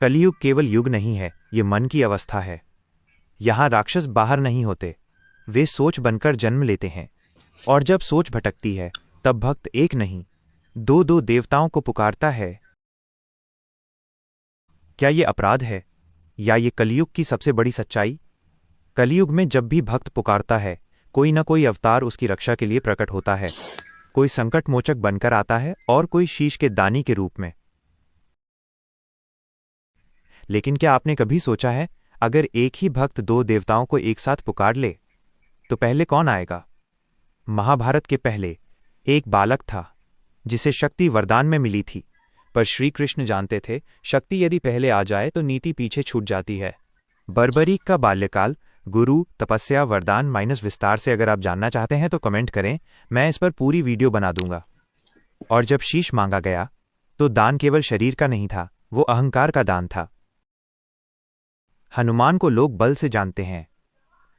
कलियुग केवल युग नहीं है, ये मन की अवस्था है। यहाँ राक्षस बाहर नहीं होते, वे सोच बनकर जन्म लेते हैं। और जब सोच भटकती है तब भक्त एक नहीं, दो दो देवताओं को पुकारता है। क्या ये अपराध है या ये कलियुग की सबसे बड़ी सच्चाई? कलियुग में जब भी भक्त पुकारता है, कोई न कोई अवतार उसकी रक्षा के लिए प्रकट होता है। कोई संकट मोचक बनकर आता है और कोई शीश के दानी के रूप में। लेकिन क्या आपने कभी सोचा है, अगर एक ही भक्त दो देवताओं को एक साथ पुकार ले तो पहले कौन आएगा? महाभारत के पहले एक बालक था जिसे शक्ति वरदान में मिली थी, पर श्री कृष्ण जानते थे शक्ति यदि पहले आ जाए तो नीति पीछे छूट जाती है। बर्बरीक का बाल्यकाल, गुरु, तपस्या, वरदान माइनस विस्तार से अगर आप जानना चाहते हैं तो कमेंट करें, मैं इस पर पूरी वीडियो बना दूंगा। और जब शीश मांगा गया तो दान केवल शरीर का नहीं था, वो अहंकार का दान था। हनुमान को लोग बल से जानते हैं,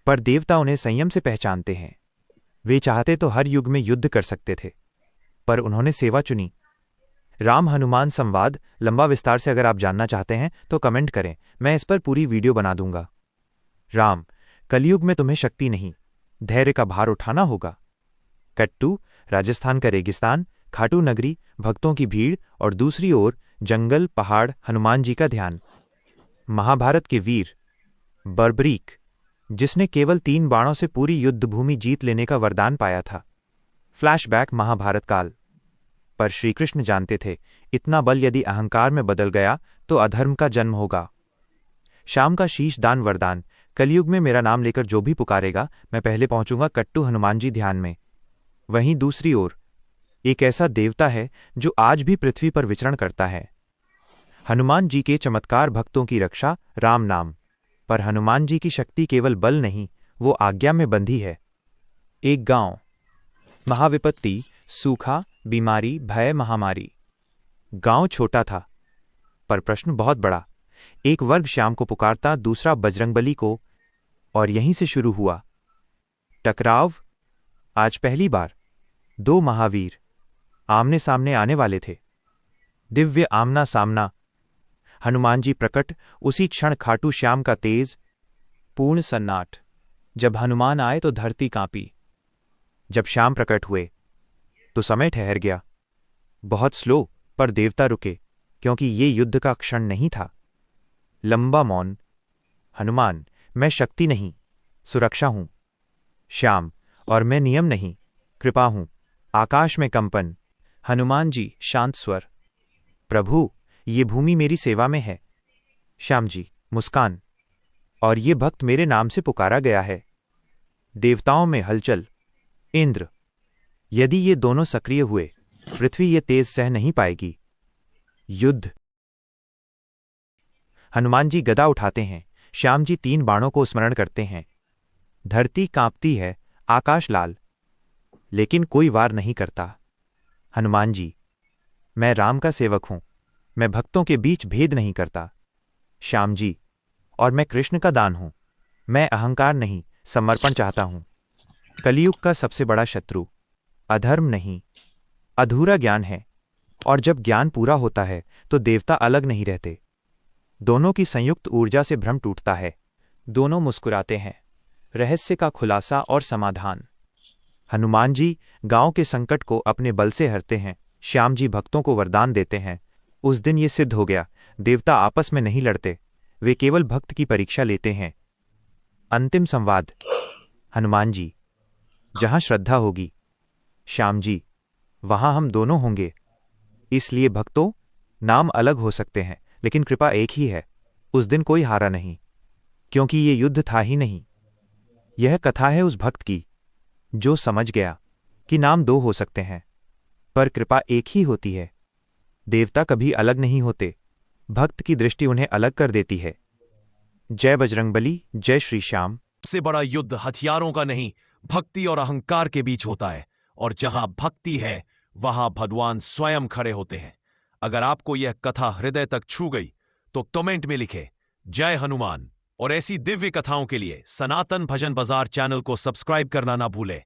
पर देवता उन्हें संयम से पहचानते हैं। वे चाहते तो हर युग में युद्ध कर सकते थे, पर उन्होंने सेवा चुनी। राम हनुमान संवाद लंबा विस्तार से अगर आप जानना चाहते हैं तो कमेंट करें, मैं इस पर पूरी वीडियो बना दूंगा। राम, कलयुग में तुम्हें शक्ति नहीं, धैर्य का भार उठाना होगा। कट्टू, राजस्थान का रेगिस्तान, खाटू नगरी, भक्तों की भीड़ और दूसरी ओर जंगल, पहाड़, हनुमान जी का ध्यान। महाभारत के वीर बर्बरीक, जिसने केवल 3 बाणों से पूरी युद्धभूमि जीत लेने का वरदान पाया था। फ्लैशबैक महाभारत काल। पर श्रीकृष्ण जानते थे, इतना बल यदि अहंकार में बदल गया तो अधर्म का जन्म होगा। शाम का शीश दान वरदान। कलयुग में मेरा नाम लेकर जो भी पुकारेगा, मैं पहले पहुंचूंगा कट्टू हनुमान जी ध्यान में। वहीं दूसरी ओर एक ऐसा देवता है जो आज भी पृथ्वी पर विचरण करता है। हनुमान जी के चमत्कार, भक्तों की रक्षा, राम नाम। पर हनुमान जी की शक्ति केवल बल नहीं, वो आज्ञा में बंधी है। एक गांव, महाविपत्ति, सूखा, बीमारी, भय, महामारी। गांव छोटा था पर प्रश्न बहुत बड़ा। एक वर्ग श्याम को पुकारता, दूसरा बजरंगबली को, और यहीं से शुरू हुआ टकराव। आज पहली बार 2 महावीर आमने सामने आने वाले थे। दिव्य आमना सामना। हनुमान जी प्रकट, उसी क्षण खाटू श्याम का तेज पूर्ण सन्नाट। जब हनुमान आए तो धरती कांपी। जब श्याम प्रकट हुए तो समय ठहर गया। बहुत स्लो, पर देवता रुके, क्योंकि ये युद्ध का क्षण नहीं था। लंबा मौन। हनुमान, मैं शक्ति नहीं, सुरक्षा हूं। श्याम, और मैं नियम नहीं, कृपा हूं। आकाश में कंपन। हनुमान जी शांत स्वर, प्रभु, ये भूमि मेरी सेवा में है। श्याम जी मुस्कान, और ये भक्त मेरे नाम से पुकारा गया है। देवताओं में हलचल। इंद्र, यदि ये दोनों सक्रिय हुए, पृथ्वी ये तेज सह नहीं पाएगी। युद्ध। हनुमान जी गदा उठाते हैं, श्याम जी 3 बाणों को स्मरण करते हैं। धरती कांपती है, आकाश लाल, लेकिन कोई वार नहीं करता। हनुमान जी, मैं राम का सेवक हूं, मैं भक्तों के बीच भेद नहीं करता। श्याम जी, और मैं कृष्ण का दान हूं, मैं अहंकार नहीं, समर्पण चाहता हूं। कलियुग का सबसे बड़ा शत्रु अधर्म नहीं, अधूरा ज्ञान है। और जब ज्ञान पूरा होता है तो देवता अलग नहीं रहते। दोनों की संयुक्त ऊर्जा से भ्रम टूटता है। दोनों मुस्कुराते हैं, रहस्य का खुलासा और समाधान। हनुमान जी गांव के संकट को अपने बल से हरते हैं, श्याम जी भक्तों को वरदान देते हैं। उस दिन ये सिद्ध हो गया, देवता आपस में नहीं लड़ते, वे केवल भक्त की परीक्षा लेते हैं। अंतिम संवाद। हनुमान जी, जहां श्रद्धा होगी, श्याम जी, वहां हम दोनों होंगे। इसलिए भक्तों, नाम अलग हो सकते हैं लेकिन कृपा एक ही है। उस दिन कोई हारा नहीं, क्योंकि ये युद्ध था ही नहीं। यह कथा है उस भक्त की जो समझ गया कि नाम 2 हो सकते हैं, पर कृपा एक ही होती है। देवता कभी अलग नहीं होते, भक्त की दृष्टि उन्हें अलग कर देती है। जय बजरंगबली, जय श्री श्याम। सबसे बड़ा युद्ध हथियारों का नहीं, भक्ति और अहंकार के बीच होता है। और जहां भक्ति है वहां भगवान स्वयं खड़े होते हैं। अगर आपको यह कथा हृदय तक छू गई तो कमेंट में लिखें जय हनुमान। और ऐसी दिव्य कथाओं के लिए सनातन भजन बाजार चैनल को सब्सक्राइब करना ना भूलें।